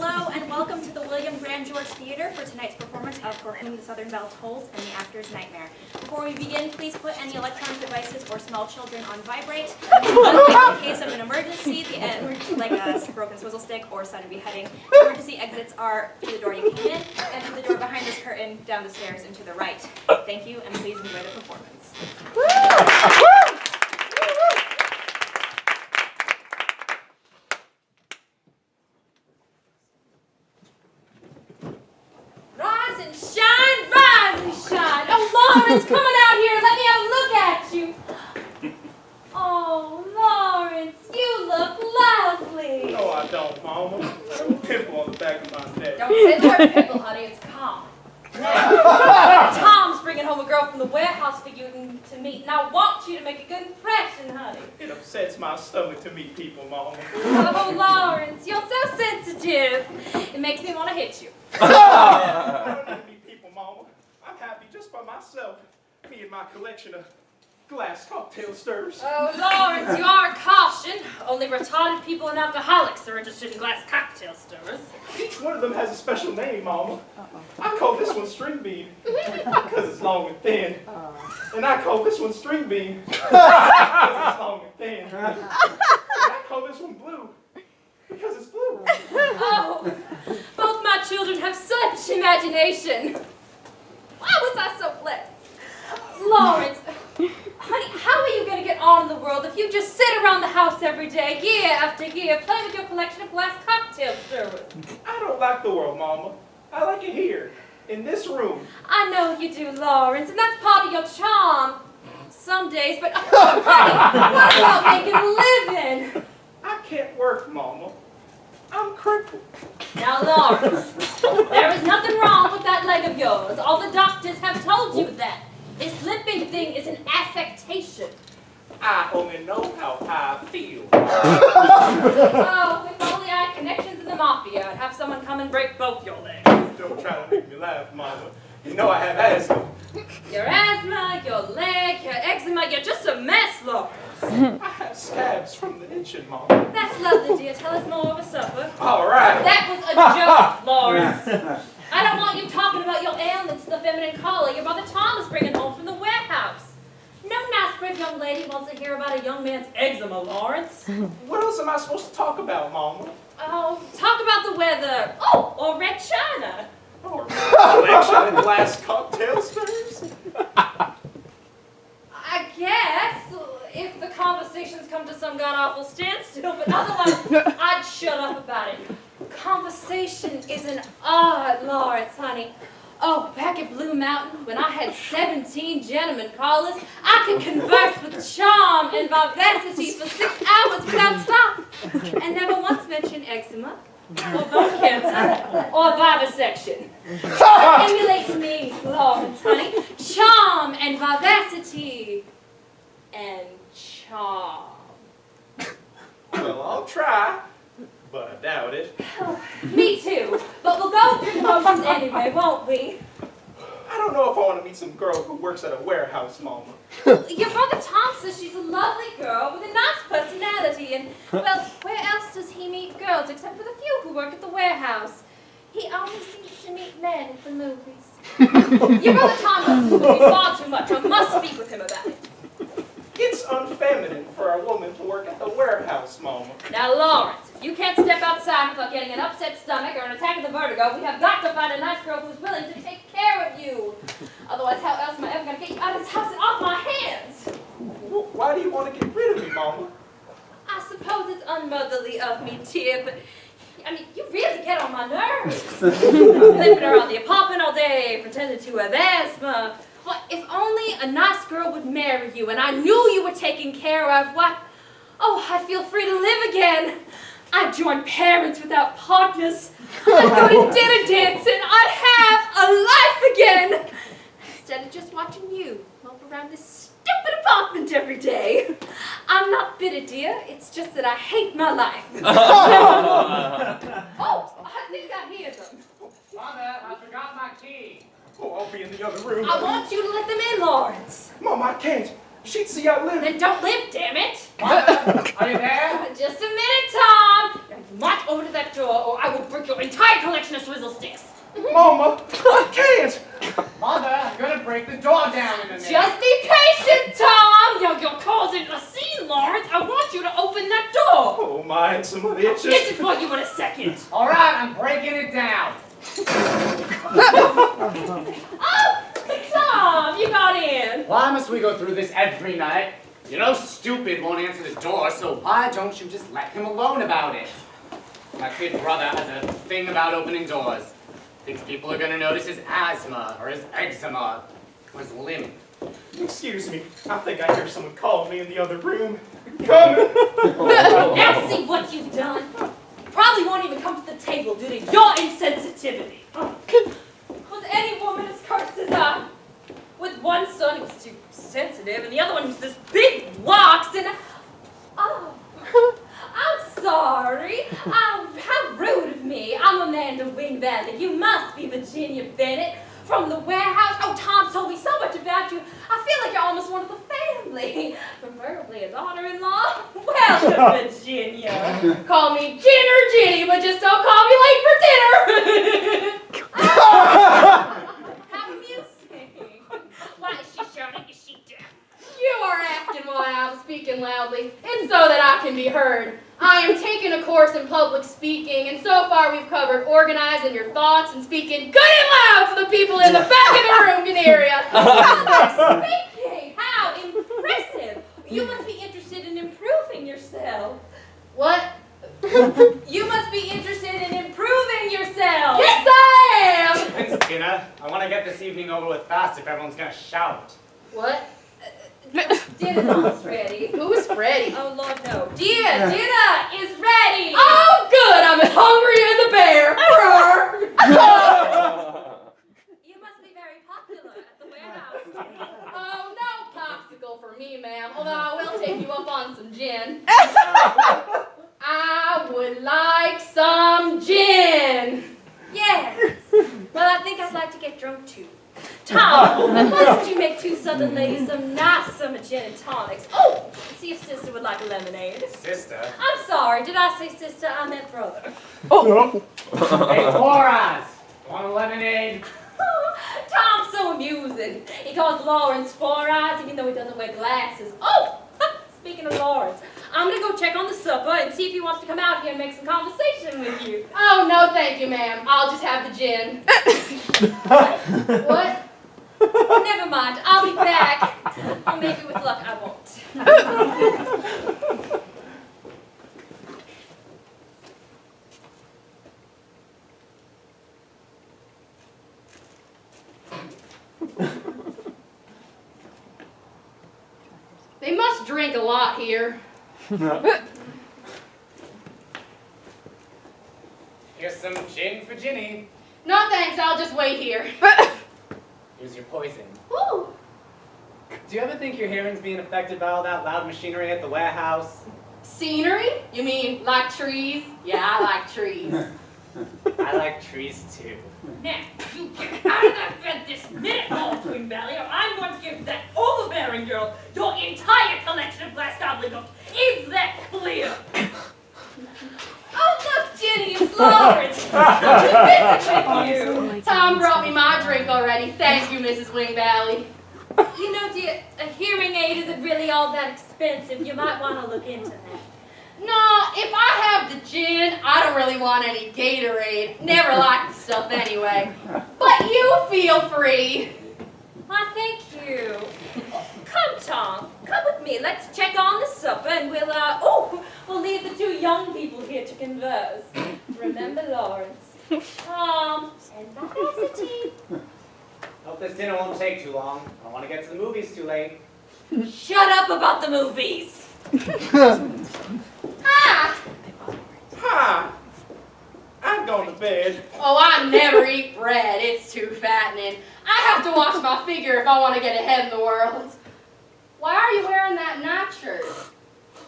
Hello and welcome to the William Grand George Theater for tonight's performance of For Whom the Southern Belle Tolls and the Actor's Nightmare. Before we begin, please put any electronic devices or small children on vibrate. In case of an emergency, like a broken swizzle stick or sudden beheading, the emergency exits are through the door you came in and through the door behind this curtain, down the stairs and to the right. Thank you and please enjoy the performance. Lawrence, come on out here. Let me have a look at you. Oh, Lawrence, you look lovely. No, I don't, Mama. There's a pimple on the back of my neck. Don't say the word pimple, honey. It's calm. Now, Tom's bringing home a girl from the warehouse for you to meet, and I want you to make a good impression, honey. It upsets my stomach to meet people, Mama. Oh, Lawrence, you're so sensitive. It makes me want to hit you. I don't need to meet people, Mama. I'm happy just by myself. Me and my collection of glass cocktail stirrers. Oh, Lawrence, you are a caution. Only retarded people and alcoholics are interested in glass cocktail stirrers. Each one of them has a special name, Mama. I call this one String Bean because it's long and thin. And I call this one String Bean because it's long and thin. And I call this one Blue because it's blue. Oh, both my children have such imagination. Why was I so blessed? Lawrence, honey, how are you going to get on in the world if you just sit around the house every day, year after year, playing with your collection of glass cocktail stirrers? I don't like the world, Mama. I like it here, in this room. I know you do, Lawrence, and that's part of your charm. Some days, but honey, what about making a living? I can't work, Mama. I'm crippled. Now, Lawrence, there is nothing wrong with that leg of yours. All the doctors have told you that. This limping thing is an affectation. I only know how I feel. Oh, if only I had connections in the mafia, I'd have someone come and break both your legs. Don't try to make me laugh, Mama. You know I have asthma. Your asthma, your leg, your eczema, you're just a mess, Lawrence. I have scabs from the itching, Mama. That's lovely, dear. Tell us more over supper. All right. That was a joke, Lawrence. I don't want you talking about your ailments to the feminine caller your brother Tom is bringing home from the warehouse. No nice, brave young lady wants to hear about a young man's eczema, Lawrence. What else am I supposed to talk about, Mama? Oh, talk about the weather. Oh, or red china. Or collection of glass cocktail stirrers? I guess, if the conversations come to some god-awful standstill, but otherwise, I'd shut up about it. Conversation is an art, Lawrence, honey. Oh, back at Blue Mountain, when I had 17 gentlemen callers, I could converse with charm and vivacity for 6 hours without stop, and never once mention eczema, or bone cancer, or vivisection. Emulate me, Lawrence, honey. Charm and vivacity and charm. Well, I'll try, but I doubt it. Oh, me too, but we'll go through the motions anyway, won't we? I don't know if I want to meet some girl who works at a warehouse, Mama. Your brother Tom says she's a lovely girl with a nice personality, and, well, where else does he meet girls except for the few who work at the warehouse? He only seems to meet men at the movies. Your brother Tom goes to the movies far too much. I must speak with him about it. It's unfeminine for a woman to work at the warehouse, Mama. Now, Lawrence, if you can't step outside without getting an upset stomach or an attack of the vertigo, we have got to find a nice girl who's willing to take care of you. Otherwise, how else am I ever going to get you out of this house and off my hands? Why do you want to get rid of me, Mama? I suppose it's unmotherly of me, dear, but I mean, you really get on my nerves. Limping around the apartment all day, pretending to have asthma. What, if only a nice girl would marry you and I knew you were taken care of, what? Oh, I'd feel free to live again. I'd join parents without partners. I'd go to dinner dancing. I'd have a life again. Instead of just watching you mope around this stupid apartment every day. I'm not bitter, dear. It's just that I hate my life. Oh, I think I hear them. Mother, I forgot my key. Oh, I'll be in the other room. I want you to let them in, Lawrence. Mom, I can't. She'd see I live. Then don't live, damn it. Mother, are you there? Just a minute, Tom. Now you march over to that door or I will break your your entire collection of swizzle sticks. Mama, I can't. Mother, I'm gonna break the door down in a minute. Just be patient, Tom. You're causing a scene, Lawrence. I want you to open that door. Oh my, it's some itches. Get it for you in a second. All right, I'm breaking it down. Oh, Tom, you got in. Why must we go through this every night? You know stupid won't answer the door, so why don't you just let him alone about it? My kid brother has a thing about opening doors. Thinks people are gonna notice his asthma, or his eczema, or his limp. Excuse me, I think I hear someone calling me in the other room. Coming. Now see what you've done. You probably won't even come to the table due to your insensitivity. Was any woman as cursed as I? With one son who's too sensitive, and the other one who's this big rocks, and oh, I'm sorry. Oh, how rude of me. I'm Amanda Wingbelly. You must be Virginia Bennett from the warehouse. Oh, Tom told me so much about you. I feel like you're almost one of the family. Preferably a daughter-in-law. Welcome, Virginia. Call me Gin or Ginny, but just don't call me late for dinner. How amusing. Why is she shouting? Is she deaf? You are asking why I'm speaking loudly. It's so that I can be heard. I am taking a course in public speaking, and so far we've covered organizing your thoughts and speaking good and loud so the people in the back of the room can hear you. Speaking, how impressive. You must be interested in improving yourself. What? You must be interested in improving yourself. Yes, I am! Thanks, Tina. I want to get this evening over with fast if everyone's gonna shout. What? Dinner's almost ready. Who's Freddy? Oh, Lord, no. Dinner is ready. Oh, good! I'm as hungry as a bear! You must be very popular at the warehouse. Oh, no popsicle for me, ma'am, although I will take you up on some gin. I would like some gin! Yes. Well, I think I'd like to get drunk, too. Tom, why don't you make two southern ladies some nice summer gin and tonics? Oh, see if sister would like a lemonade. Sister? I'm sorry, did I say sister? I meant brother. Hey, Boraz! Want a lemonade? Tom's so amusing. He calls Lawrence Four Eyes even though he doesn't wear glasses. Oh, speaking of Lawrence, I'm going to go check on the supper and see if he wants to come out here and make some conversation with you. Oh, no thank you, ma'am. I'll just have the gin. What? Never mind, I'll be back. Or maybe with luck I won't. They must drink a lot here. Here's some gin for Ginny. No thanks, I'll just wait here. Here's your poison. Ooh. Do you ever think your hearing's being affected by all that loud machinery at the warehouse? Scenery? You mean like trees? Yeah, I like trees. I like trees too. Now, you get out of that bed this minute, old twin belly, or I'm going to give that overbearing girl your entire collection of glass gobbledygooks. Is that clear? Oh, look, Jenny, it's Lawrence. I'm visit with you. Tom brought me my drink already. Thank you, Mrs. Wingbally. You know, dear, a hearing aid isn't really all that expensive. You might want to look into that. No, if I have the gin, I don't really want any Gatorade. Never liked the stuff anyway. But you feel free. Why, thank you. Come, Tom. Come with me. Let's check on the supper and we'll leave the two young people here to converse. Remember Lawrence. Tom, ambassador. Hope this dinner won't take too long. I don't want to get to the movies too late. Shut up about the movies. Ah! Hi. I'm going to bed. Oh, I never eat bread. It's too fattening. I have to watch my figure if I want to get ahead in the world. Why are you wearing that nightshirt?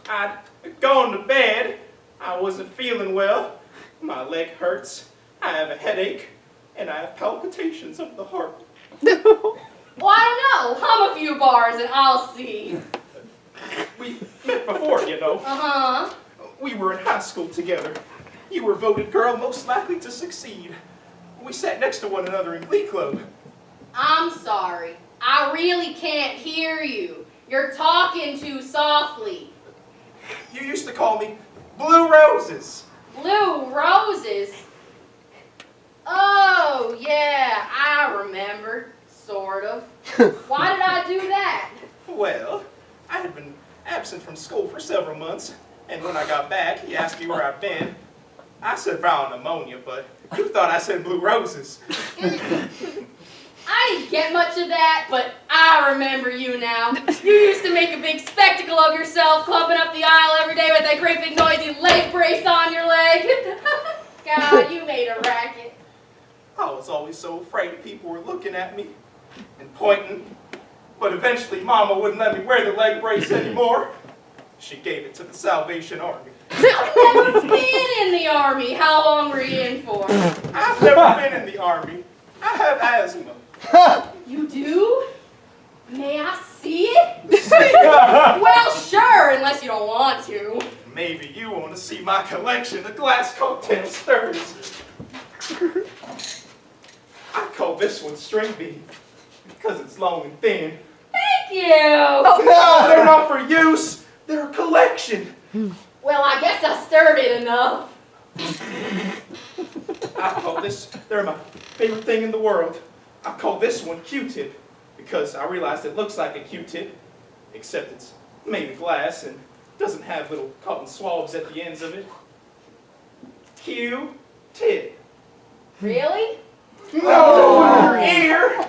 I'd gone to bed. I wasn't feeling well. My leg hurts. I have a headache. And I have palpitations of the heart. Well, I don't know. Hum a few bars and I'll see. We've met before, you know. Uh-huh. We were in high school together. You were voted girl most likely to succeed. We sat next to one another in Glee Club. I'm sorry. I really can't hear you. You're talking too softly. You used to call me Blue Roses. Blue roses? Oh, yeah, I remember. Sort of. Why did I do that? Well, I had been absent from school for several months, and when I got back, he asked me where I'd been. I said viral pneumonia, but you thought I said Blue Roses. I didn't get much of that, but I remember you now. You used to make a big spectacle of yourself, clumping up the aisle every day with that great big noisy leg brace on your leg. God, you made a racket. I was always so afraid people were looking at me and pointing, but eventually Mama wouldn't let me wear the leg brace anymore. She gave it to the Salvation Army. I've never been in the Army. How long were you in for? I've never been in the Army. I have asthma. You do? May I see it? See ya! Well, sure, unless you don't want to. Maybe you want to see my collection of glass cocktail stirs. I call this one string bean because it's long and thin. Thank you. No, they're not for use. They're a collection. Well, I guess I stirred it enough. I call this, they're my favorite thing in the world. I call this one Q-tip because I realized it looks like a Q-tip, except it's made of glass and doesn't have little cotton swabs at the ends of it. Q-tip. Really? No, your ear.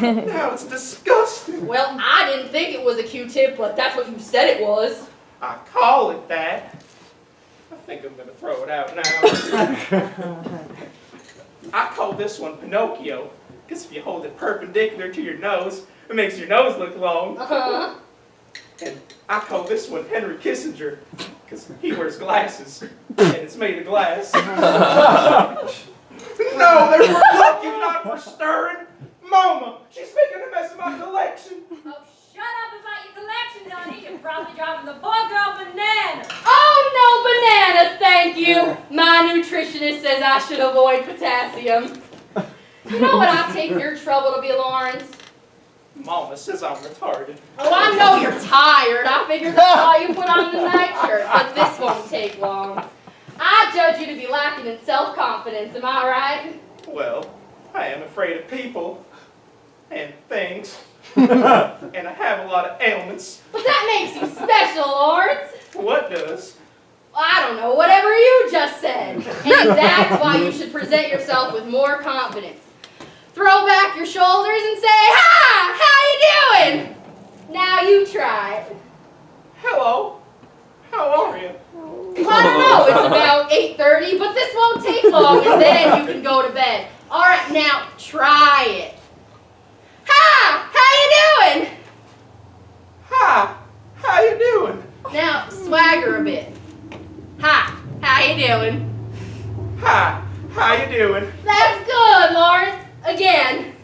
Now it's disgusting. Well, I didn't think it was a Q-tip, but that's what you said it was. I call it that. I think I'm going to throw it out now. I call this one Pinocchio because if you hold it perpendicular to your nose, it makes your nose look long. Uh-huh. And I call this one Henry Kissinger because he wears glasses and it's made of glass. No, they're for plucking, not for stirring. Mama, she's making a mess of my collection. Oh, shut up about your collection, honey. You're probably driving the poor girl bananas. Oh, no bananas, thank you. My nutritionist says I should avoid potassium. You know what I take your trouble to be, Lawrence? Mama says I'm retarded. Oh, I know you're tired. I figured that's why you put on the nightshirt, but this won't take long. I judge you to be lacking in self-confidence, am I right? Well, I am afraid of people and things, and I have a lot of ailments. But that makes you special, Lawrence. What does? I don't know, whatever you just said. And that's why you should present yourself with more confidence. Throw back your shoulders and say, "Hi, how you doing?" Now you try it. Hello, how are you? Well, I don't know, it's about 8:30, but this won't take long, and then you can go to bed. All right, now try it. Hi, how you doing? Hi, how you doing? Now swagger a bit. Hi, how you doing? Hi, how you doing? That's good, Lawrence. Again.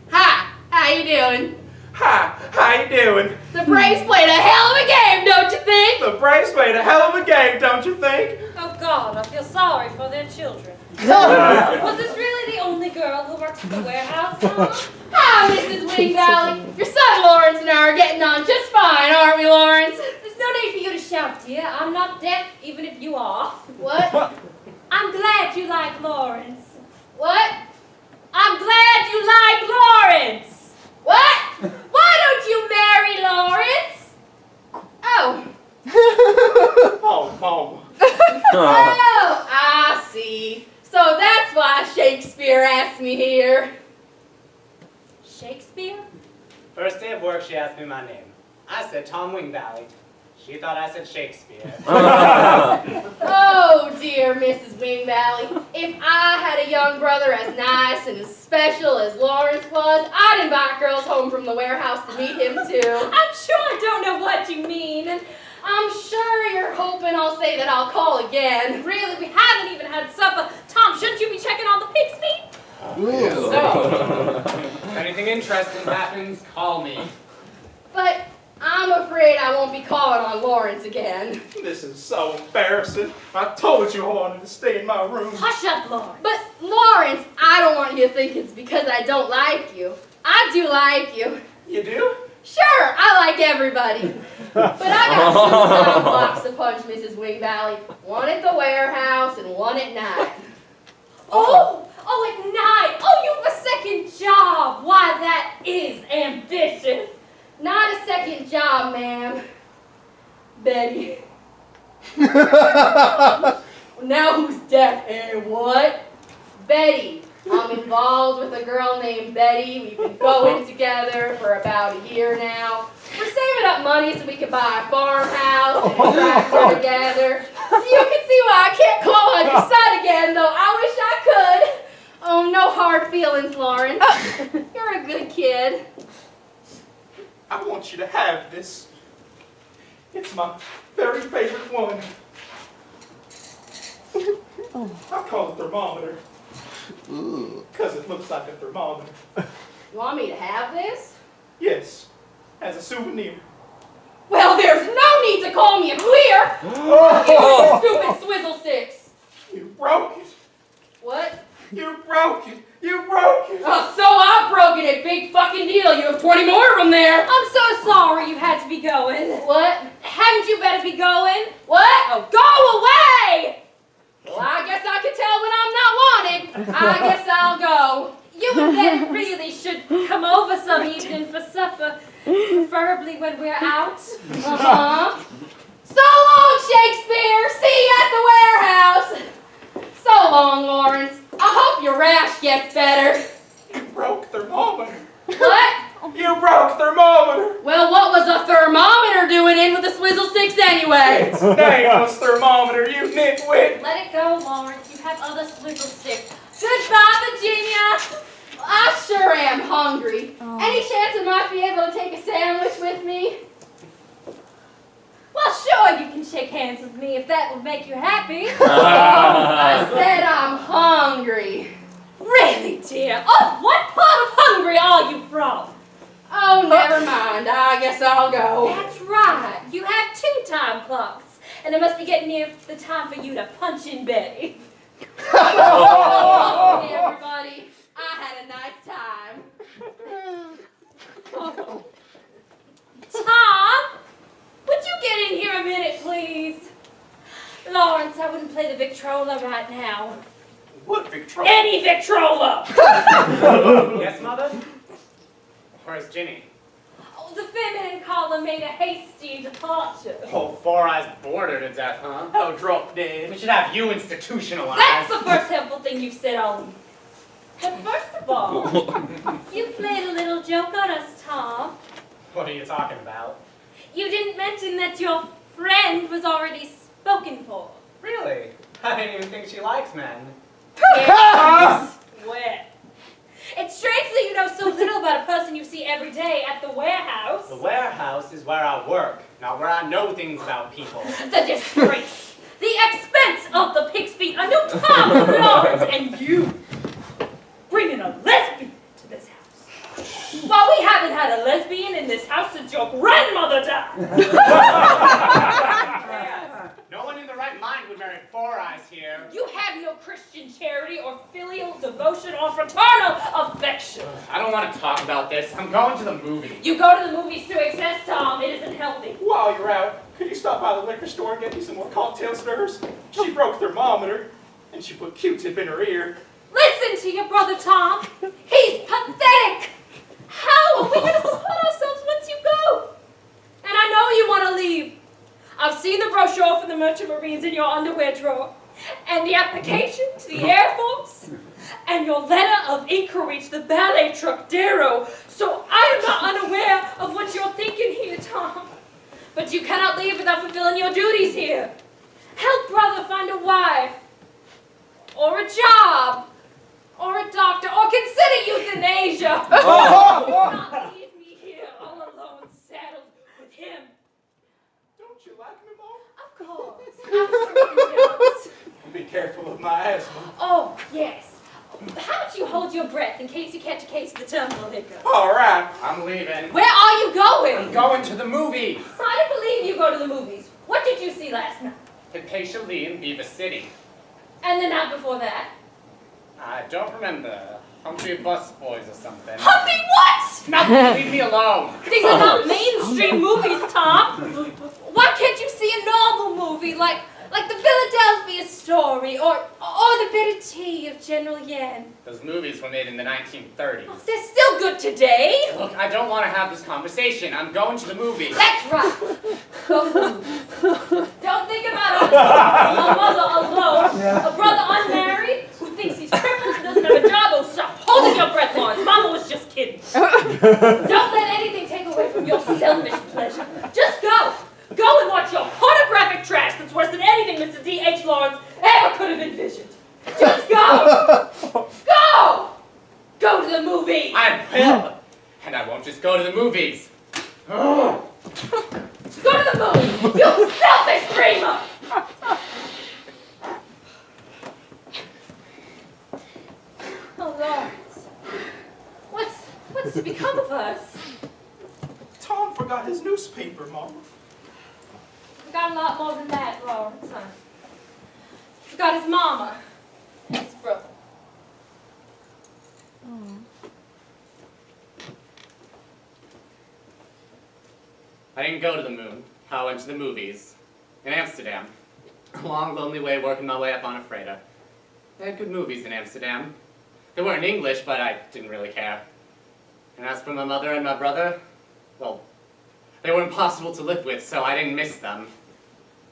Hi, how you doing? Hi, how you doing? The Braves played a hell of a game, don't you think? The Braves played a hell of a game, don't you think? Oh, God, I feel sorry for their children. Was this really the only girl who works at the warehouse, Mama? Hi, Mrs. Wing Valley. Your son Lawrence and I are getting on just fine, aren't we, Lawrence? There's no need for you to shout, dear. I'm not deaf, even if you are. What? I'm glad you like Lawrence. What? I'm glad you like Lawrence. What? Why don't you marry Lawrence? Oh. Oh, Mama. Oh, I see. So that's why Shakespeare asked me here. Shakespeare? First day of work, she asked me my name. I said Tom Wing Valley. She thought I said Shakespeare. Oh, dear Mrs. Wing Valley. If I had a young brother as nice and as special as Lawrence was, I'd invite girls home from the warehouse to meet him, too. I'm sure I don't know what you mean. I'm sure you're hoping I'll say that I'll call again. Really, we haven't even had supper. Tom, shouldn't you be checking on the pig's feet? So, if anything interesting happens, call me. But I'm I'm afraid I won't be calling on Lawrence again. This is so embarrassing. I told you I wanted to stay in my room. Hush up, Lawrence. But Lawrence, I don't want you to think it's because I don't like you. I do like you. You do? Sure, I like everybody. But I got 2 time blocks to punch Mrs. Wing Valley. One at the warehouse and one at night. Oh, at night. Oh, you have a second job. Why, that is ambitious. Not a second job, ma'am. Betty. Now who's deaf, eh, what? Betty. I'm involved with a girl named Betty. We've been going together for about a year now. We're saving up money so we can buy a farmhouse and a tractor together. So you can see why I can't call on your son again, though I wish I could. Oh, no hard feelings, Lawrence. You're a good kid. I want you to have this. It's my very favorite one. I call it thermometer. Because it looks like a thermometer. You want me to have this? Yes, as a souvenir. Well, there's no need to call me a queer. You stupid swizzle sticks. You broke it. What? You broke it. You broke it. Oh, so I've broken it. Big fucking deal. You have 20 more of them there. I'm so sorry you had to be going. What? Hadn't you better be going? What? Oh, go away! Well, I guess I can tell when I'm not wanted. I guess I'll go. You and Ben really should come over some evening for supper, preferably when we're out. Uh-huh. So long, Shakespeare. See you at the warehouse. So long, Lawrence. I hope your rash gets better. You broke thermometer. What? You broke thermometer. Well, what was a thermometer doing in with the swizzle sticks anyway? Its name was thermometer, you nitwit. Let it go, Lawrence. You have other swizzle sticks. Goodbye, Virginia. I sure am hungry. Any chance I might be able to take a sandwich with me? Well, sure, you can shake hands with me if that would make you happy. I said I'm hungry. Really, dear? Oh, what part of Hungary are you from? Oh, never mind. I guess I'll go. That's right. You have 2 time clocks, and it must be getting near the time for you to punch in Betty. Oh, everybody. I had a nice time. Tom, would you get in here a minute, please? Lawrence, I wouldn't play the Victrola right now. What Victrola? Any Victrola! Yes, Mother? Where's Ginny? Oh, the feminine caller made a hasty departure. Oh, Four Eyes bored her to death, huh? Oh, drop dead. We should have you institutionalized. That's the first helpful thing you've said all week. But first of all, you played a little joke on us, Tom. What are you talking about? You didn't mention that your friend was already spoken for. Really? I didn't even think she likes men. Yes. Well, it's strange that you know so little about a person you see every day at the warehouse. The warehouse is where I work, not where I know things about people. The disgrace, the expense of the pig's feet, a new Tom Lawrence, and you bringing a lesbian to this house. Well, we haven't had a lesbian in this house since your grandmother died. No one in their right mind would marry Four Eyes here. You have no Christian charity or filial devotion or fraternal affection. I don't want to talk about this. I'm going to the movie. You go to the movies to excess, Tom. It isn't healthy. While you're out, could you stop by the liquor store and get me some more cocktail stirs? She broke thermometer, and she put Q-tip in her ear. Listen to your brother, Tom. He's pathetic. How are we going to support ourselves once you go? And I know you want to leave. I've seen the brochure for the Merchant Marines in your underwear drawer, and the application to the Air Force, and your letter of inquiry to the ballet truck Darrow, so I am not unaware of what you're thinking here, Tom. But you cannot leave without fulfilling your duties here. Help brother find a wife, or a job, or a doctor, or consider euthanasia. Do not leave me here all alone, saddled with him. Don't you like me, Mom? Of course. Absolutely jealous. Be careful of my asthma. Oh, yes. how about you hold your breath in case you catch a case of the tumble hiccup? All right. I'm leaving. Where are you going? I'm going to the movies. I don't believe you go to the movies. What did you see last night? Hypatia Lee in Beaver City. And the night before that? I don't remember. Humphrey Bus Boys or something. Humpy what? Now, leave me alone. These are not mainstream movies, Tom. Why can't you see a normal movie like the Philadelphia Story or the Bitter Tea of General Yan? Those movies were made in the 1930s. Oh, they're still good today. Look, I don't want to have this conversation. I'm going to the movies. That's right. Go to the movies. Don't think about a mother alone, a brother unmarried who thinks he's crippled and doesn't have a job. Oh, stop holding your breath, Lawrence. Mama was just kidding. Don't let anything take away from your selfish pleasure. Just go. Go and watch your pornographic trash that's worse than anything Mr. D.H. Lawrence ever could have envisioned. Just go! Go! Go to the movies! I will! And I won't just go to the movies. Go to the movies, you selfish dreamer! Oh, Lawrence. What's to become of us? Tom forgot his newspaper, Mama. Forgot a lot more than that, Lawrence, huh? Forgot his mama and his brother. I didn't go to the moon. I went to the movies. In Amsterdam. A long, lonely way working my way up on a freighter. They had good movies in Amsterdam. They weren't English, but I didn't really care. And as for my mother and my brother, well, they were impossible to live with, so I didn't miss them.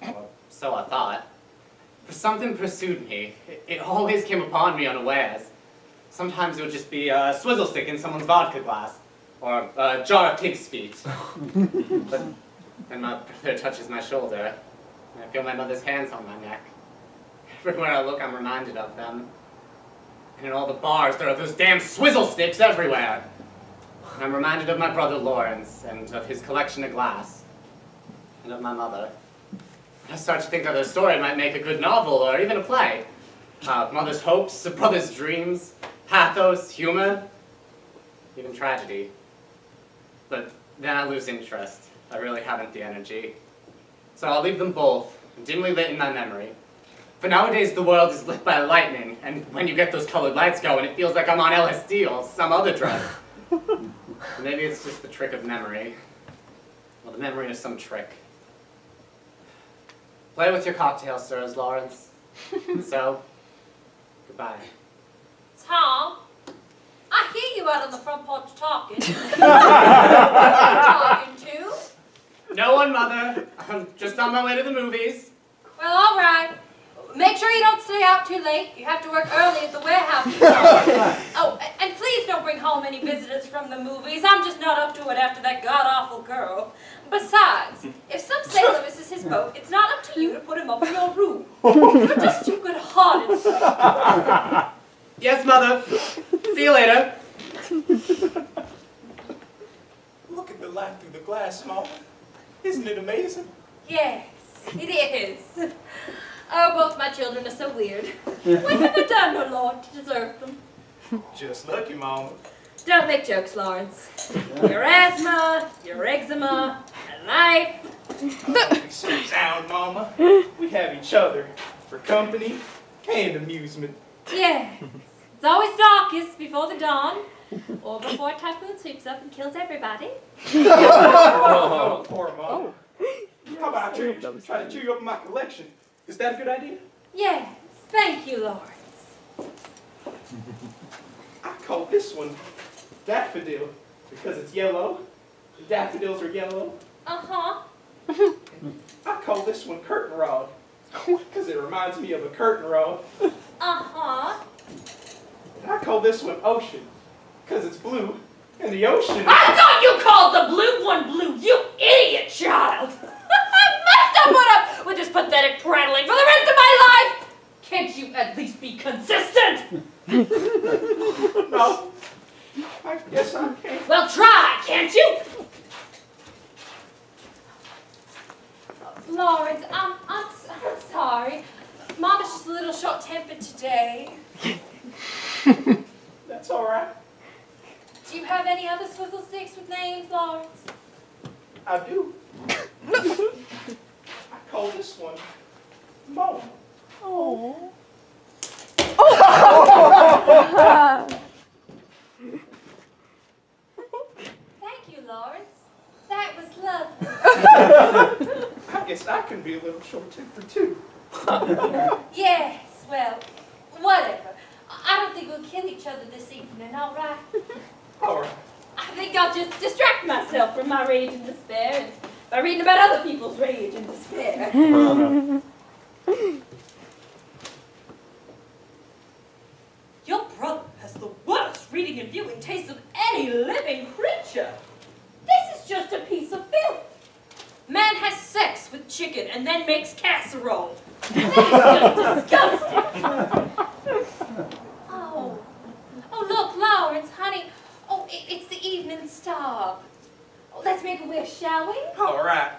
Or so I thought. For something pursued me. It always came upon me unawares. Sometimes it would just be a swizzle stick in someone's vodka glass, or a jar of pig's feet. But then my brother touches my shoulder, and I feel my mother's hands on my neck. Everywhere I look, I'm reminded of them. And in all the bars, there are those damn swizzle sticks everywhere. And I'm reminded of my brother Lawrence, and of his collection of glass, and of my mother. I start to think that a story might make a good novel, or even a play. Mother's hopes, a brother's dreams, pathos, humor, even tragedy. But then I lose interest. I really haven't the energy. So I'll leave them both, dimly lit in my memory. But nowadays the world is lit by lightning, and when you get those colored lights going, it feels like I'm on LSD or some other drug. Maybe it's just the trick of memory. Well, the memory of some trick. Play with your cocktail, sirs, Lawrence. So, goodbye. Tom, I hear you out on the front porch talking. Who are you talking to? No one, Mother. I'm just on my way to the movies. Well, all right. Make sure you don't stay out too late. You have to work early at the warehouse. Oh, and please don't bring home any visitors from the movies. I'm just not up to it after that god-awful girl. Besides, if some sailor misses his boat, it's not up to you to put him up in your room. You're just too good-hearted. Yes, Mother. See you later. Look at the light through the glass, Mama. Isn't it amazing? Yes, it is. Oh, both my children are so weird. What have I done, oh Lord, to deserve them? Just lucky, Mama. Don't make jokes, Lawrence. Your asthma, your eczema, and life. Don't be so down, Mama. We have each other for company and amusement. Yes. It's always darkest before the dawn, or before a typhoon sweeps up and kills everybody. Oh, poor Mama. How about I try to cheer you up in my collection? Is that a good idea? Yes. Thank you, Lawrence. I call this one daffodil because it's yellow. The daffodils are yellow. Uh-huh. I call this one curtain rod because it reminds me of a curtain rod. Uh-huh. And I call this one ocean because it's blue and the ocean. I thought you called the blue one blue, you idiot child! I must have put up with this pathetic prattling for the rest of my life! Can't you at least be consistent? No. I guess I can. Well, try, can't you? Lawrence, I'm sorry. Mama's just a little short-tempered today. That's all right. Do you have any other swizzle sticks with names, Lawrence? I do. I call this one Mo. Oh. Thank you, Lawrence. That was lovely. I guess I can be a little short-tempered too. Yes, well, whatever. I don't think we'll kill each other this evening, all right? All right. I think I'll just distract myself from my rage and despair and by reading about other people's rage and despair. Your brother has the worst reading and viewing taste of any living creature. This is just a piece of filth. Man has sex with chicken and then makes casserole. That is just disgusting. Oh, look, Lawrence, honey. Oh, it's the evening star. Oh, let's make a wish, shall we? All right.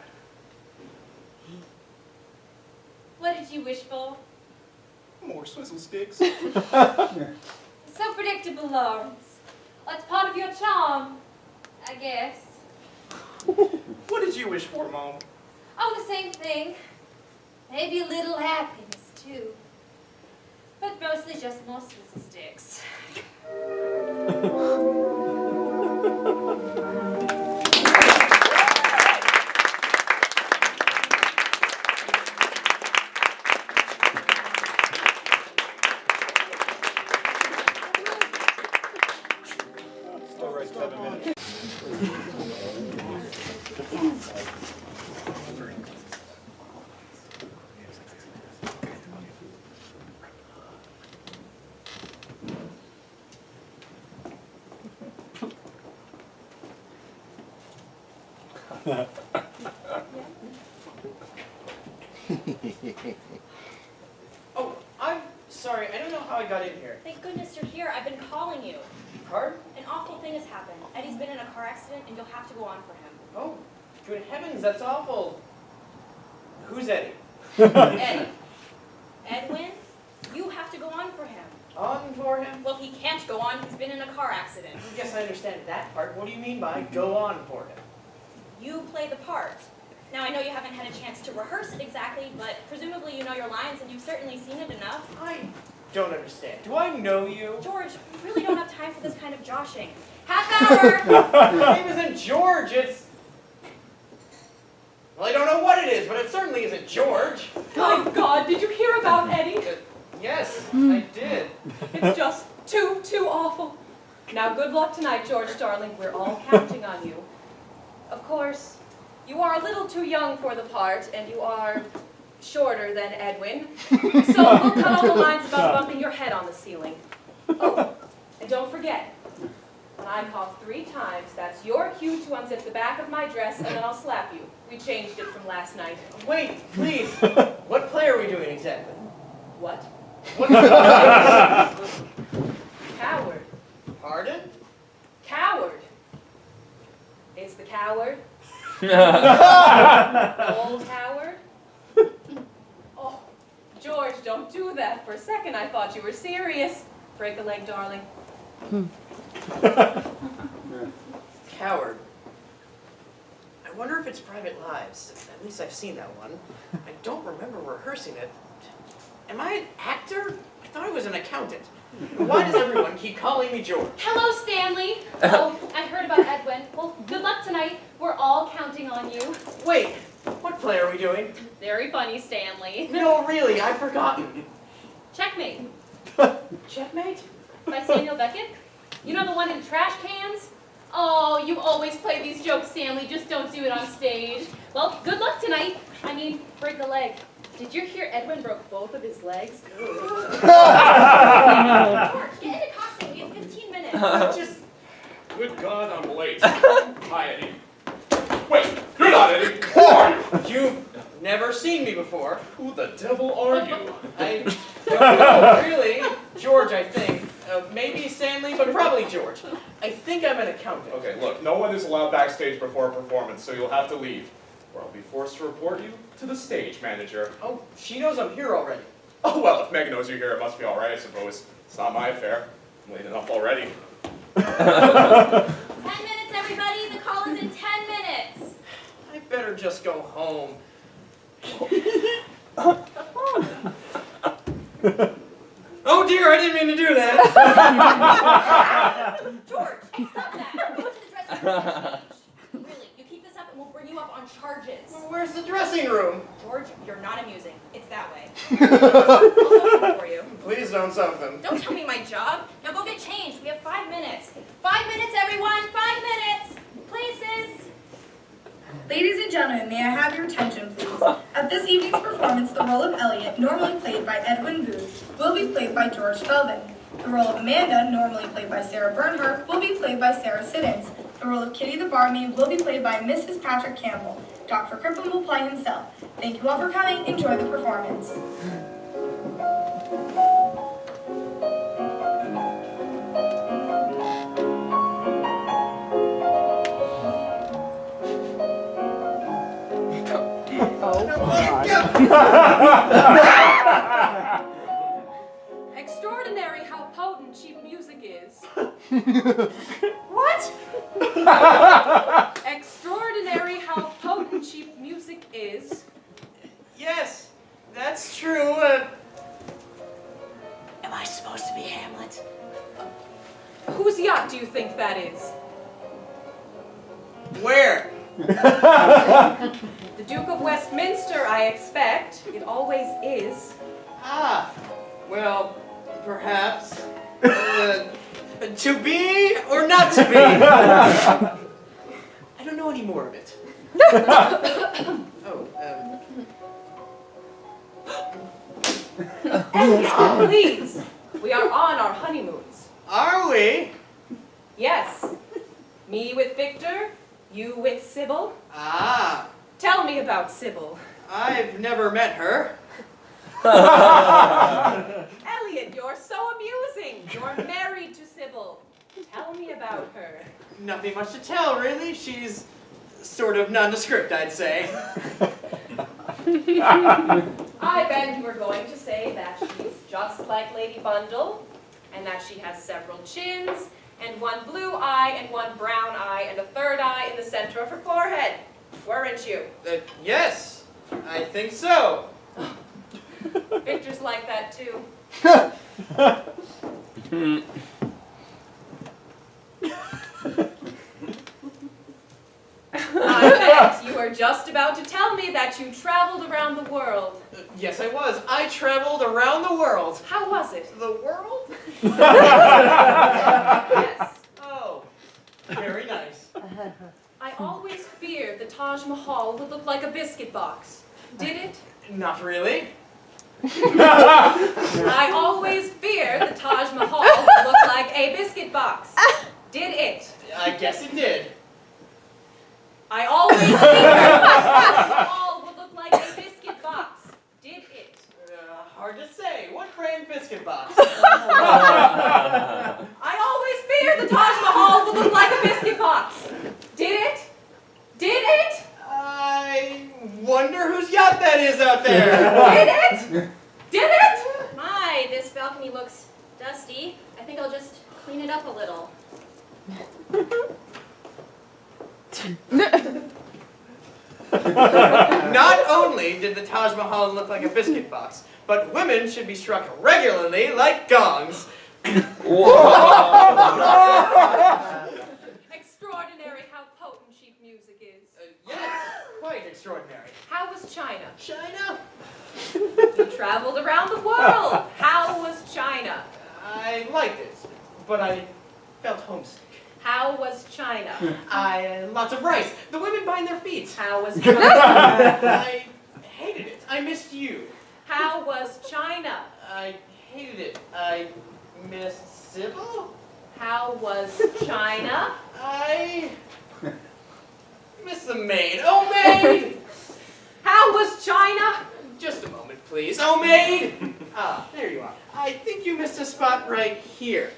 What did you wish for? More swizzle sticks. So predictable, Lawrence. Well, it's part of your charm, I guess. What did you wish for, Mom? Oh, the same thing. Maybe a little happiness, too. But mostly just more swizzle sticks. All right, 7 minutes. Oh, I'm sorry. I don't know how I got in here. Thank goodness you're here. I've been calling you. Card? An awful thing has happened. Eddie's been in a car accident and you'll have to go on for him. Oh, good heavens, that's awful. Who's Eddie? Eddie. Edwin, you have to go on for him. On for him? Well, he can't go on. He's been in a car accident. I guess I understand that part. What do you mean by go on for him? You play the part. Now, I know you haven't had a chance to rehearse it exactly, but presumably you know your lines and you've certainly seen it enough. I don't understand. Do I know you? George, we really don't have time for this kind of joshing. Half hour! My name isn't George, it's... Well, I don't know what it is, but it certainly isn't George. My God, did you hear about Eddie? Yes, I did. It's just too awful. Now, good luck tonight, George, darling. We're all counting on you. Of course, you are a little too young for the part, and you are shorter than Edwin. So we'll cut all the lines about bumping your head on the ceiling. Oh, and don't forget, when I call 3 times, that's your cue to unzip the back of my dress, and then I'll slap you. We changed it from last night. Wait, please. What play are we doing exactly? What? What's the Coward. Pardon? Coward. It's the coward. The old coward. Oh, George, don't do that. For a second, I thought you were serious. Break a leg, darling. Coward. I wonder if it's Private Lives. At least I've seen that one. I don't remember rehearsing it. Am I an actor? I thought I was an accountant. Why does everyone keep calling me George? Hello, Stanley. Oh, I heard about Edwin. Well, good luck tonight. We're all counting on you. Wait, what play are we doing? Very funny, Stanley. No, really, I've forgotten. Checkmate Checkmate? by Samuel Beckett. You know the one in trash cans? Oh, you always play these jokes, Stanley. Just don't do it on stage. Well, good luck tonight. I mean, break a leg. Did you hear Edwin broke both of his legs? George, get into costume. We have 15 minutes. Just... Good God, I'm late. Hi, Eddie. Wait, you're not Eddie. Who are you? You've never seen me before. Who the devil are you? I don't know, really. George, I think. Maybe Stanley, but probably George. I think I'm an accountant. Okay, look, no one is allowed backstage before a performance, so you'll have to leave. Or I'll be forced to report you to the stage manager. Oh, she knows I'm here already. Oh, well, if Meg knows you're here, it must be all right, I suppose. It's not my affair. Late enough already. 10 minutes, everybody. The call is in 10 minutes. I better just go home. Oh dear, I didn't mean to do that. George, stop that. Go to the dressing room and change. Really, you keep this up and we'll bring you up on charges. Where's the dressing room? George, you're not amusing. It's that way. I'll something for you. Please don't something. Don't tell me my job. Now go get changed. We have 5 minutes. 5 minutes, everyone. 5 minutes. Places. Ladies and gentlemen, may I have your attention, please? At this evening's performance, the role of Elliot, normally played by Edwin Booth, will be played by George Spelvin. The role of Amanda, normally played by Sarah Bernhardt, will be played by Sarah Siddons. The role of Kitty the barmaid will be played by Mrs. Patrick Campbell. Dr. Crippen will play himself. Thank you all for coming. Enjoy the performance. Extraordinary how potent cheap music is. What? Extraordinary how potent cheap music is. Yes, that's true. Am I supposed to be Hamlet? Whose yacht do you think that is? Where? The Duke of Westminster, I expect. It always is. Ah, well, perhaps. To be or not to be? I don't know any more of it. Please, we are on our honeymoons. Are we? Yes. Me with Victor, you with Sybil. Ah, Tell me about Sybil. I've never met her. Elliot, you're so amusing. You're married to Sybil. Tell me about her. Nothing much to tell, really. She's sort of nondescript, I'd say. I bet you were going to say that she's just like Lady Bundle, and that she has several chins, and one blue eye, and one brown eye, and a third eye in the center of her forehead. Weren't you? Yes, I think so. Victor's like that too. I bet you were just about to tell me that you traveled around the world. Yes, I was. I traveled around the world. How was it? The world? Yes. Oh, very nice. I always feared the Taj Mahal would look like a biscuit box. Did it? Not really. I always feared the Taj Mahal would look like a biscuit box. Did it? I guess it did. I always feared the Taj Mahal would look like a biscuit box. Did it? Hard to say. What brand biscuit box? I always feared the Taj Mahal would look like a biscuit box. Did it? Did it? I wonder whose yacht that is out there. Did it? Did it? My, this balcony looks dusty. I think I'll just clean it up a little. Not only did the Taj Mahal look like a biscuit box, but women should be struck regularly like gongs. Extraordinary how potent cheap music is. Yes, quite extraordinary. How was China? China? You traveled around the world. How was China? I liked it, but I felt homesick. How was China? Lots of rice. The women bind their feet. How was China? I hated it. I missed you. How was China? I hated it. I missed Sybil. How was China? I miss the maid. Oh, maid! How was China? Just a moment, please. Oh, maid! Ah, there you are. I think you missed a spot right here.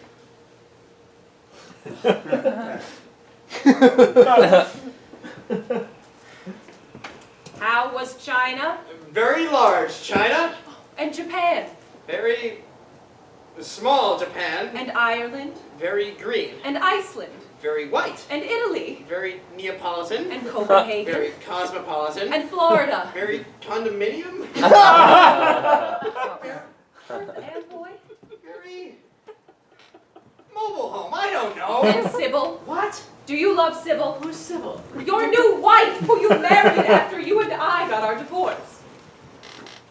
How was China? Very large. China? And Japan? Very Small Japan. And Ireland. Very green. And Iceland. Very white. And Italy. Very Neapolitan. And Copenhagen. Very cosmopolitan. And Florida. Very condominium. And boy. Very mobile home. I don't know. And Sybil. What? Do you love Sybil? Who's Sybil? Your new wife, who you married after you and I got our divorce.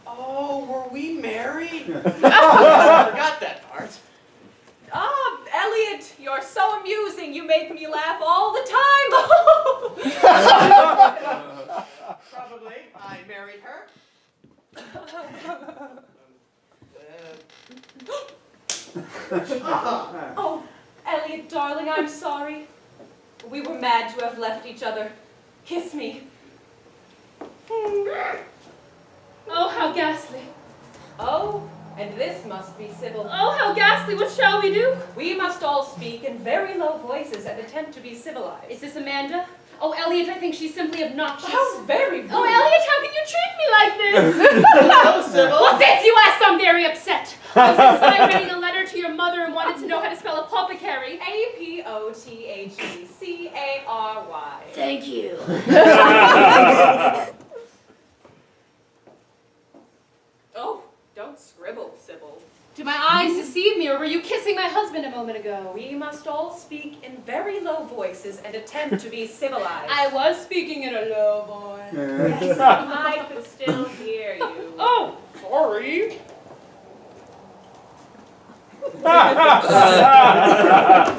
Oh, were we married? I forgot that part. Ah, Elliot, you're so amusing. You make me laugh all the time. Probably. I married her. Oh, Elliot, darling, I'm sorry. We were mad to have left each other. Kiss me. Oh, how ghastly. Oh, and this must be Sybil. Oh, how ghastly. What shall we do? We must all speak in very low voices and attempt to be civilized. Is this Amanda? Oh, Elliot, I think she's simply obnoxious. How very rude. Oh, Elliot, how can you treat me like this? Hello, Sybil. Well, since you asked, I'm very upset. I was inside writing a letter to your mother and wanted to know how to spell apothecary. A-P-O-T-H-E-C-A-R-Y. Thank you. Oh, don't scribble, Sybil. Do my eyes deceive me, or were you kissing my husband a moment ago? We must all speak in very low voices and attempt to be civilized. I was speaking in a low voice. Yes, I could still hear you. Oh, Sorry. I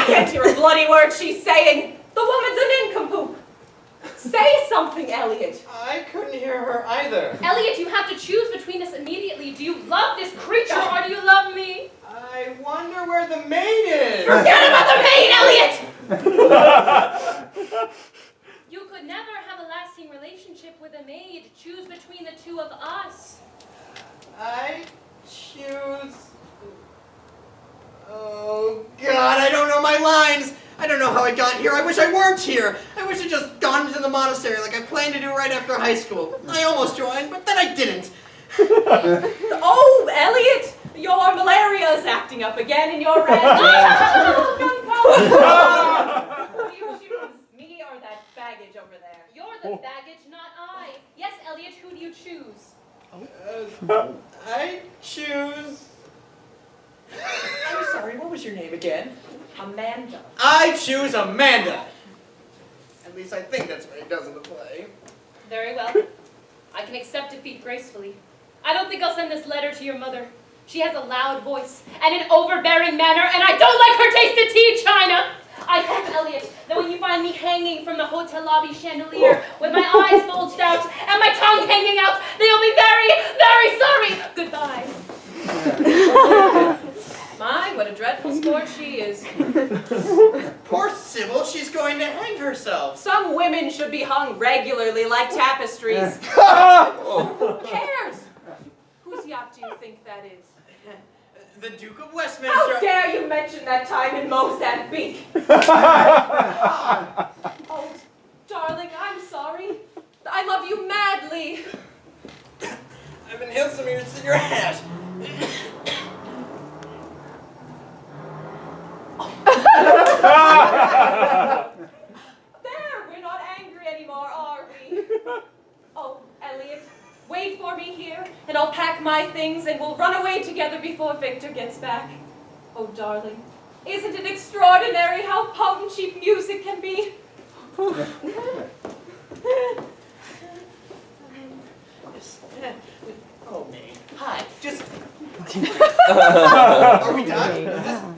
can't hear a bloody word she's saying. The woman's an nincompoop. Say something, Elliot. I couldn't hear her either. Elliot, you have to choose between us immediately. Do you love this creature, or do you love me? I wonder where the maid is. Forget about the maid, Elliot! You could never have a lasting relationship with a maid. Choose between the two of us. I choose... Oh, God, I don't know my lines. I don't know how I got here. I wish I weren't here. I wish I'd just gone into the monastery like I planned to do right after high school. I almost joined, but then I didn't. Oh, Elliot, your malaria is acting up again in your red. Who do you choose, me or that baggage over there? You're the baggage, not I. Yes, Elliot, who do you choose? I choose... I'm sorry, what was your name again? Amanda. I choose Amanda. At least I think that's what he does in the play. Very well. I can accept defeat gracefully. I don't think I'll send this letter to your mother. She has a loud voice and an overbearing manner, and I don't like her taste of tea china. I hope, Elliot, that when you find me hanging from the hotel lobby chandelier with my eyes bulged out and my tongue hanging out, that you'll be very, very sorry. Goodbye. My, what a dreadful sport she is. Poor Sybil, she's going to hang herself. Some women should be hung regularly like tapestries. Who cares? Whose yacht do you think that is? The Duke of Westminster. How dare you mention that time in Mozambique? Oh, darling, I'm sorry. I love you madly. I've inhaled some of your cigarette. There, we're not angry anymore, are we? Oh, Elliot, wait for me here, and I'll pack my things, and we'll run away together before Victor gets back. Oh, darling, isn't it extraordinary how potent cheap music can be? Oh, Maid. Hi. Just... Are we done?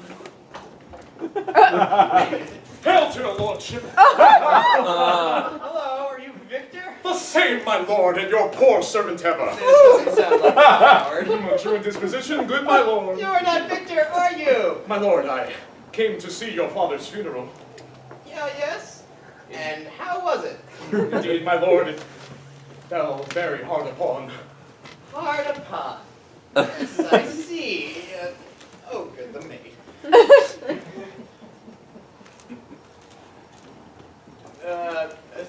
Hail to your lordship! Hello, are you Victor? The same, my lord, and your poor servant ever. This doesn't sound like Howard. True disposition, good my lord. You're not Victor, are you? My lord, I came to see your father's funeral. Yeah, yes. And how was it? Indeed, my lord, it fell very hard upon. Hard upon. Yes, I see. Oh, good, the maid.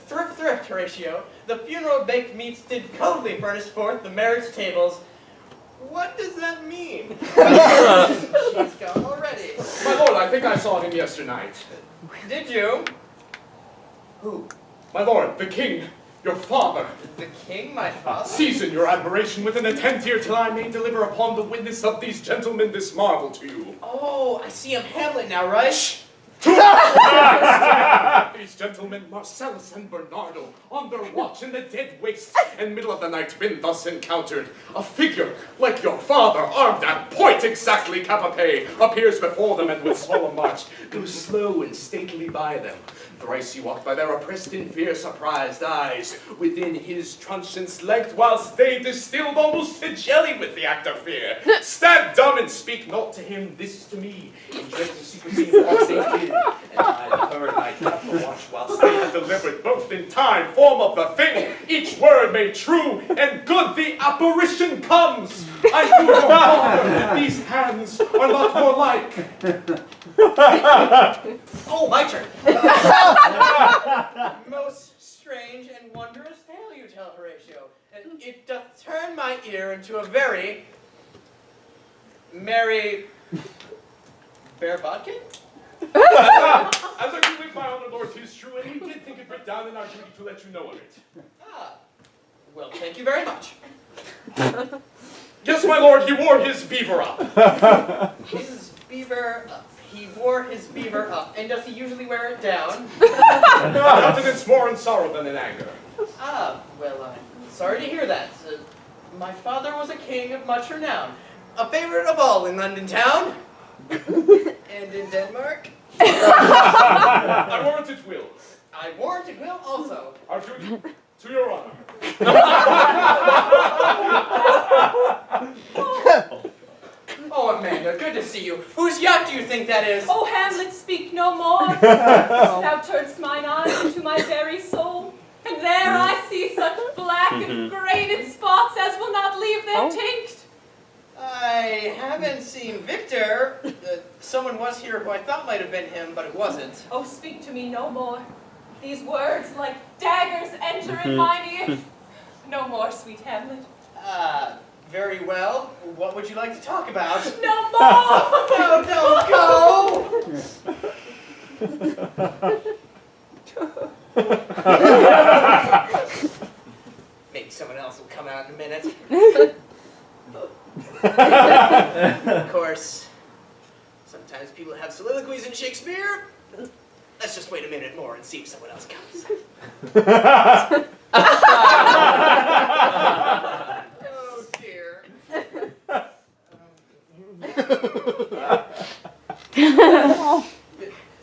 Thrift, Horatio. The funeral baked meats did coldly furnish forth the marriage tables. What does that mean? She's gone already. My lord, I think I saw him yesternight. Did you? Who? My lord, the king, your father. The king, my father? Season your admiration with an attent here till I may deliver upon the witness of these gentlemen this marvel to you. Oh, I see him Hamlet now, right? Shh! These gentlemen, Marcellus and Bernardo, on their watch in the dead waste, and middle of the night been thus encountered. A figure, like your father, armed at point exactly capape, appears before them and with solemn march goes slow and stately by them. Thrice he walked by their oppressed in fear surprised eyes, within his truncheon's length, whilst they distilled almost to jelly with the act of fear. Stand dumb and speak not to him, this to me, in gentle secrecy and what they did. And I, the third night, kept the watch whilst they had delivered both in time, form of the thing, each word made true, and good the apparition comes. I do your father, these hands are not more like. Oh, my turn. Most strange and wondrous tale you tell, Horatio. And it doth turn my ear into a very merry bear bodkin? As I do with my honor, lord, 'tis true, and we did think it writ down in our duty to let you know of it. Ah, well, thank you very much. Yes, my lord, he wore his beaver up. His beaver up. He wore his beaver up. And does he usually wear it down? Countenance more in sorrow than in anger. Ah, well, I'm sorry to hear that. My father was a king of much renown. A favorite of all in London town. And in Denmark. I warrant it will. I warrant it will also. Our duty to your honor. Oh, Amanda, good to see you. Whose yacht do you think that is? Oh, Hamlet, speak no more. Thou turn'st mine eyes into my very soul, and there I see such black and grained spots as will not leave their tinct. I haven't seen Victor. Someone was here who I thought might have been him, but it wasn't. Oh, speak to me no more. These words like daggers enter in mine ears. No more, sweet Hamlet. Very well. What would you like to talk about? No more! No, don't go! Maybe someone else will come out in a minute. Of course, sometimes people have soliloquies in Shakespeare. Let's just wait a minute more and see if someone else comes. Oh dear.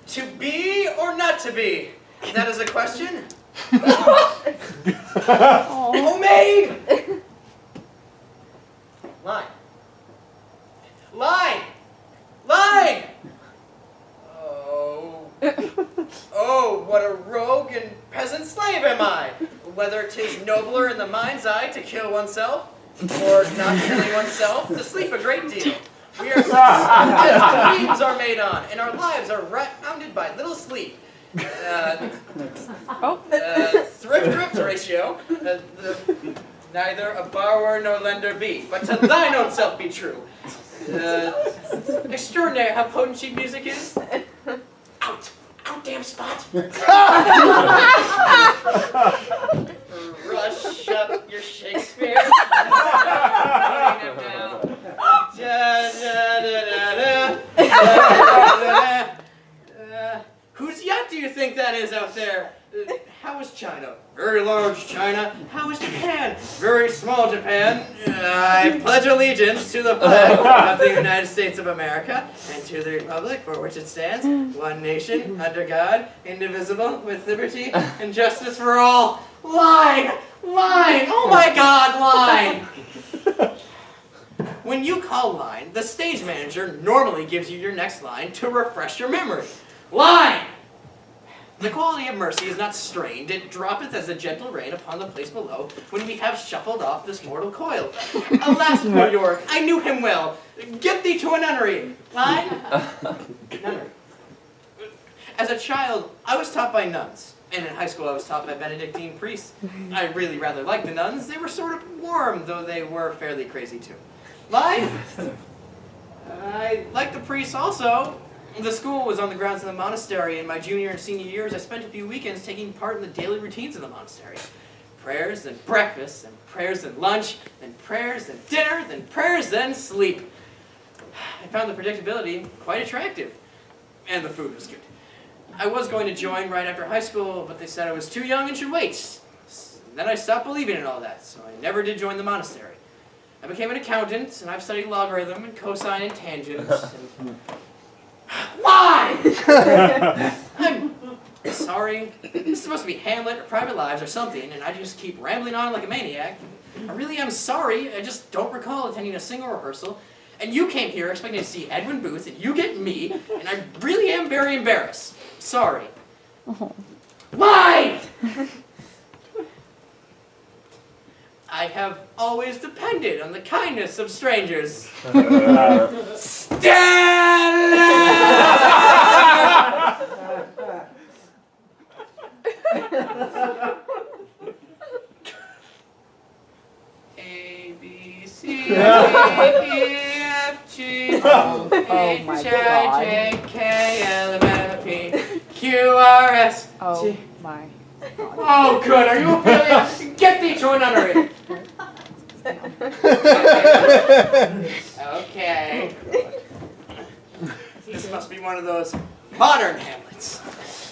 To be or not to be? That is a question. Oh, maid! Line. Line! Line! Oh. Oh, what a rogue and peasant slave am I! Whether 'tis nobler in the mind's eye to kill oneself, or not killing oneself, to sleep a great deal. We are as dreams are made on, and our lives are rounded by little sleep. Thrift Horatio. Neither a borrower nor lender be, but to thine own self be true. Extraordinary how potent sheet music is. Out, damn spot. Rush up your Shakespeare. Whose yacht do you think that is out there? How is China? Very large China. How is Japan? Very small Japan. I pledge allegiance to the flag of the United States of America and to the republic for which it stands, one nation, under God, indivisible, with liberty and justice for all. Line! Line! Oh my God, line! When you call line, the stage manager normally gives you your next line to refresh your memory. Line! The quality of mercy is not strained, it droppeth as a gentle rain upon the place below, when we have shuffled off this mortal coil. Alas, poor York, I knew him well. Get thee to a nunnery. Line? Nunnery. As a child, I was taught by nuns, and in high school I was taught by Benedictine priests. I really rather liked the nuns. They were sort of warm, though they were fairly crazy too. Mine? I like the priests also. The school was on the grounds of the monastery. In my junior and senior years, I spent a few weekends taking part in the daily routines of the monastery. Prayers, then breakfast, then prayers, then lunch, then prayers, then dinner, then prayers, then sleep. I found the predictability quite attractive. And the food was good. I was going to join right after high school, but they said I was too young and should wait. Then I stopped believing in all that, so I never did join the monastery. I became an accountant, and I've studied logarithm and cosine and tangent. And... Why? I'm sorry. This is supposed to be Hamlet or Private Lives or something, and I just keep rambling on like a maniac. I really am sorry. I just don't recall attending a single rehearsal. And you came here expecting to see Edwin Booth, and you get me, and I really am very embarrassed. Sorry. Why? I have always depended on the kindness of strangers. Stella! A, B, C, D, E, F, G, H, I, J, K, L, M, N, P, Q, R, S, T. Oh my. Oh, good. Are you a billion? Get thee to another end. Okay. This must be one of those modern Hamlets.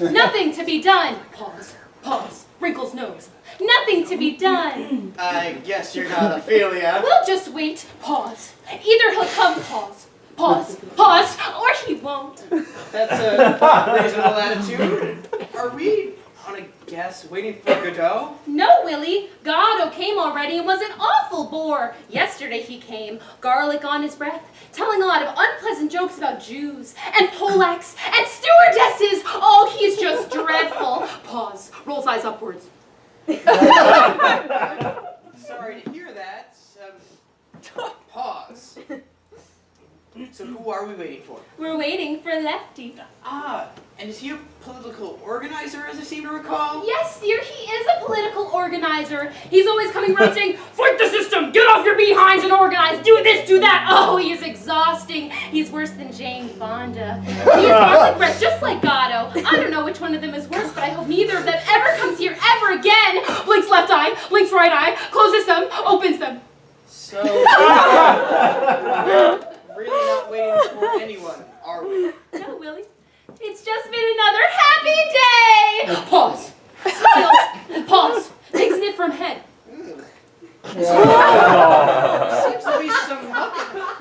Nothing to be done. Pause. Pause. Wrinkles nose. Nothing to be done. I guess you're not Ophelia. We'll just wait. Pause. Either he'll come. Pause. Pause. Pause. Or he won't. That's a reasonable attitude. Are we on a guess waiting for Godot? No, Willie. Goddo came already and was an awful bore. Yesterday he came, garlic on his breath, telling a lot of unpleasant jokes about Jews and Polacks and stewardesses. Oh, he's just dreadful. Pause. Rolls eyes upwards. Sorry to hear that. Pause. So who are we waiting for? We're waiting for Lefty. Ah, and is he a political organizer, as I seem to recall? Yes, dear, he is a political organizer. He's always coming around saying, fight the system, get off your behinds and organize, do this, do that. Oh, he is exhausting. He's worse than Jane Fonda. He has garlic breath just like Goddo. I don't know which one of them is worse, but I hope neither of them ever comes here ever again. Blinks left eye, blinks right eye, closes them, opens them. So, really not waiting for anyone, are we? No, Willie. It's just been another happy day! Pause. Smiles. Pause. Takes it from head. Seems to be some muck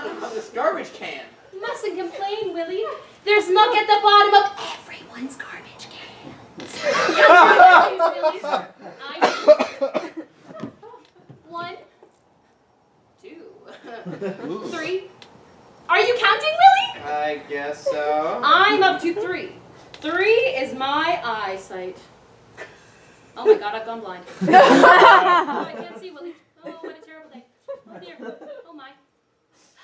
in this garbage can. Mustn't complain, Willie. There's muck at the bottom of everyone's garbage can. I 1, 2, 3. Are you counting, Willie? I guess so. I'm up to 3. 3 is my eyesight. Oh my God, I've gone blind. Oh, I can't see, Willie. Oh, what a terrible day. Oh dear. Oh my.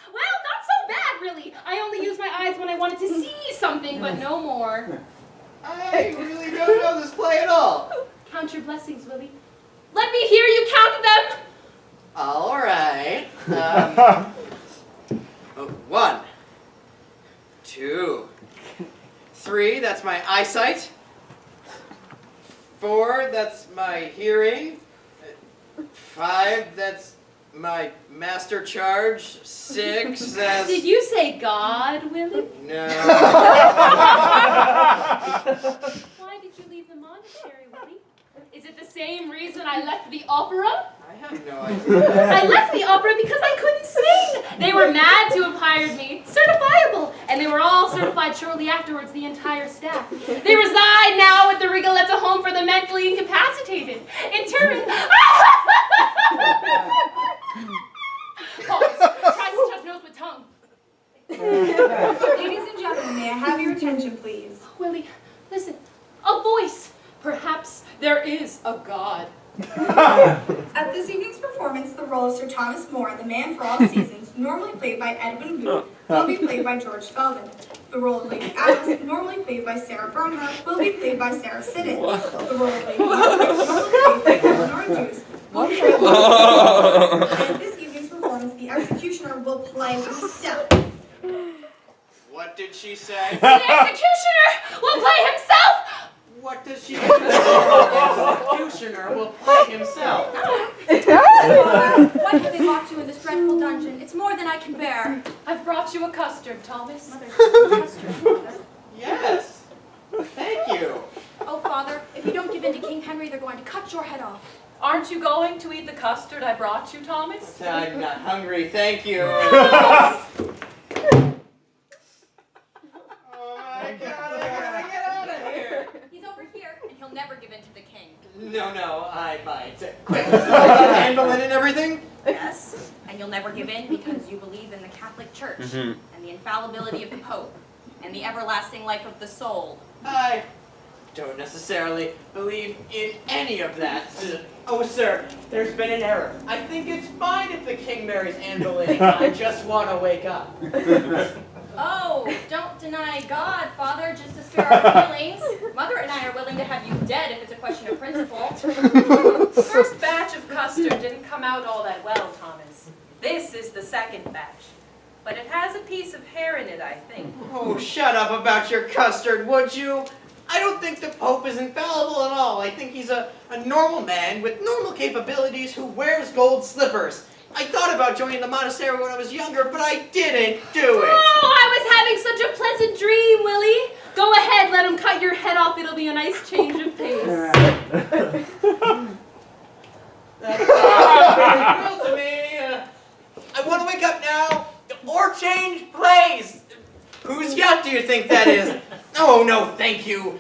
Well, not so bad, really. I only use my eyes when I wanted to see something, but no more. I really don't know this play at all. Count your blessings, Willie. Let me hear you count them. All right. 1, 2, 3, that's my eyesight. 4, that's my hearing. 5, that's my master charge. 6, that's... Did you say God, Willie? No. Why did you leave the monastery, Willie? Is it the same reason I left the opera? I have no idea. I left the opera because I couldn't sing. They were mad to have hired me, certifiable, and they were all certified shortly afterwards, the entire staff. They reside now at the Rigoletto Home for the Mentally Incapacitated. In turn, pause. Tries to touch nose with tongue. Ladies and gentlemen, may I have your attention, please? Willie, listen, a voice. Perhaps there is a God. At this evening's performance, the role of Sir Thomas More, the man for all seasons, normally played by Edwin Booth, will be played by George Spelman. The role of Lady Alice, normally played by Sarah Bernhardt, will be played by Sarah Siddons. The role of Lady Margaret, normally played by Eleanor Deuce, will be played by and at this evening's performance, the executioner will play himself. What did she say? The executioner will play himself! What does she say? The executioner will play himself. Why have they locked you in this dreadful dungeon? It's more than I can bear. I've brought you a custard, Thomas. Mother, custard, Mother. Yes. Thank you. Oh, Father, if you don't give in to King Henry, they're going to cut your head off. Aren't you going to eat the custard I brought you, Thomas? I'm not hungry, thank you. Oh my God, I gotta get out of here. He's over here, and he'll never give in to the king. No, I might. Quick, let's go get Anne Boleyn and everything. Yes, and you'll never give in because you believe in the Catholic Church, and the infallibility of the Pope, and the everlasting life of the soul. I don't necessarily believe in any of that. Oh, sir, there's been an error. I think it's fine if the king marries Anne Boleyn. I just want to wake up. Oh, don't deny God, Father, just to spare our feelings. Mother and I are willing to have you dead if it's a question of principle. The first batch of custard didn't come out all that well, Thomas. This is the second batch. But it has a piece of hair in it, I think. Oh, shut up about your custard, would you? I don't think the Pope is infallible at all. I think he's a normal man with normal capabilities who wears gold slippers. I thought about joining the monastery when I was younger, but I didn't do it. Oh, I was having such a pleasant dream, Willie. Go ahead, let him cut your head off. It'll be a nice change of pace. That's real to me. I want to wake up now or change place. Whose yacht do you think that is? Oh, no, thank you.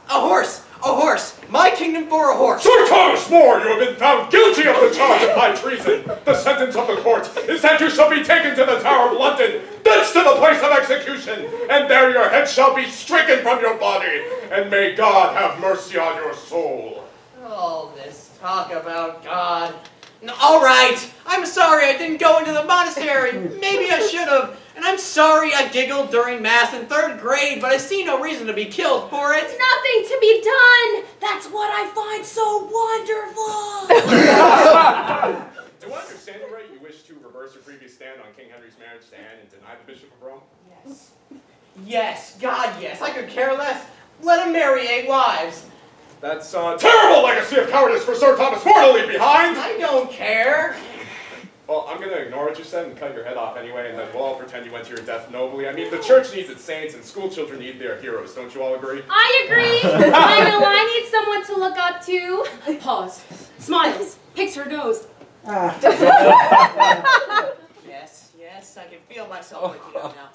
A horse. A horse. My kingdom for a horse. Sir Thomas More, you have been found guilty of the charge of high treason. The sentence of the court is that you shall be taken to the Tower of London, thence to the place of execution, and there your head shall be stricken from your body, and may God have mercy on your soul. All this talk about God. No, all right, I'm sorry I didn't go into the monastery. Maybe I should have. And I'm sorry I giggled during Mass in 3rd grade, but I see no reason to be killed for it. Nothing to be done. That's what I find so wonderful. Do I understand you right? You wish to reverse your previous stand on King Henry's marriage to Anne and deny the Bishop of Rome? Yes. Yes, God, yes. I could care less. Let him marry 8 wives. That's a terrible legacy of cowardice for Sir Thomas More to leave behind! I don't care. Well, I'm going to ignore what you said and cut your head off anyway, and then we'll all pretend you went to your death nobly. I mean, the church needs its saints, and school children need their heroes. Don't you all agree? I agree. I know I need someone to look up to. Pause. Smiles. Picks her nose. Yes, I can feel myself waking up now.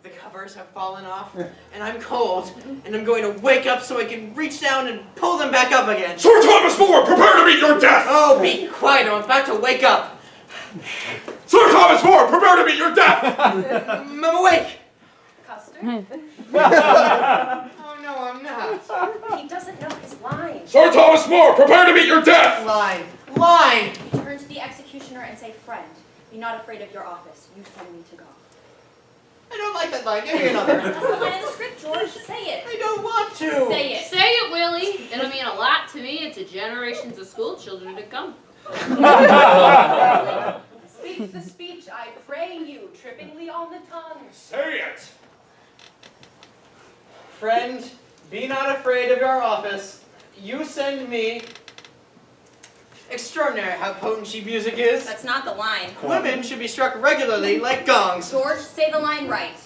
The covers have fallen off, and I'm cold, and I'm going to wake up so I can reach down and pull them back up again. Sir Thomas More, prepare to meet your death! Oh, be quiet, I'm about to wake up. Sir Thomas More, prepare to meet your death! I'm awake. Custard? Oh, no, I'm not. He doesn't know his line. Sir Thomas More, prepare to meet your death! Line. Turn to the executioner and say, friend, be not afraid of your office. You send me to God. I don't like that line. Give me another. That's the line of the script, George. Say it. I don't want to. Say it. Say it, Willie. It'll mean a lot to me and to generations of school children to come. Speak the speech, I pray you, trippingly on the tongue. Say it! Friend, be not afraid of your office. You send me. Extraordinary how potent sheet music is. That's not the line. Women should be struck regularly like gongs. George, say the line right.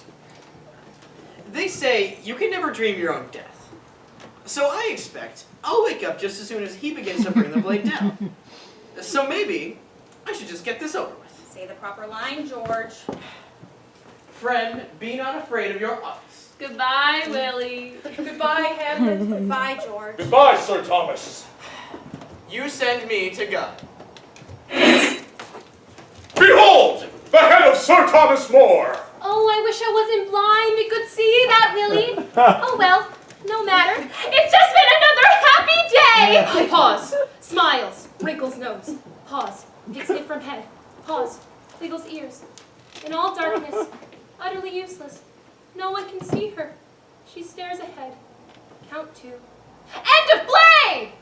They say you can never dream your own death. So I expect I'll wake up just as soon as he begins to bring the blade down. So maybe I should just get this over with. Say the proper line, George. Friend, be not afraid of your office. Goodbye, Willie. Goodbye, Hamlet. Goodbye, George. Goodbye, Sir Thomas. You send me to God. Behold, the head of Sir Thomas More. Oh, I wish I wasn't blind and could see that, Willie. Oh, well, no matter. It's just been another happy day. Pause. Smiles. Wrinkles nose. Pause. Picks it from head. Pause. Wiggles ears. In all darkness. Utterly useless. No one can see her. She stares ahead. Count 2. End of play!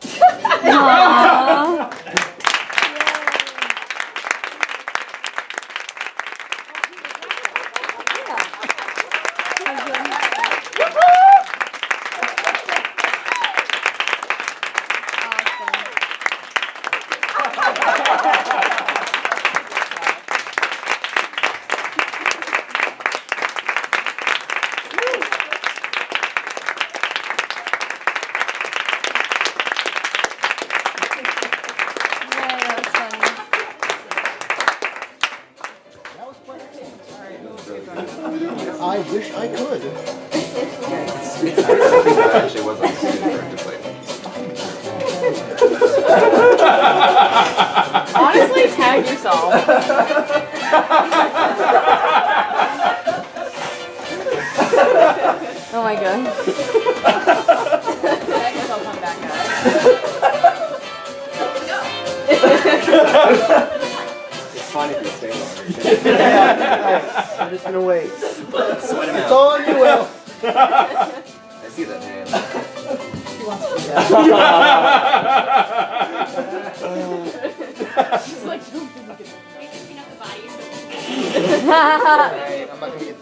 I wish I could. It's something that actually was on screen effectively. Honestly, tag yourself. Oh my god. Tag yourself on that guy. It's fine if you stay longer. I'm just gonna wait. Sweat him It's out. all on you, Will. I see that hand. She's like, don't think we can. We can clean up the body. Alright, I'm not gonna get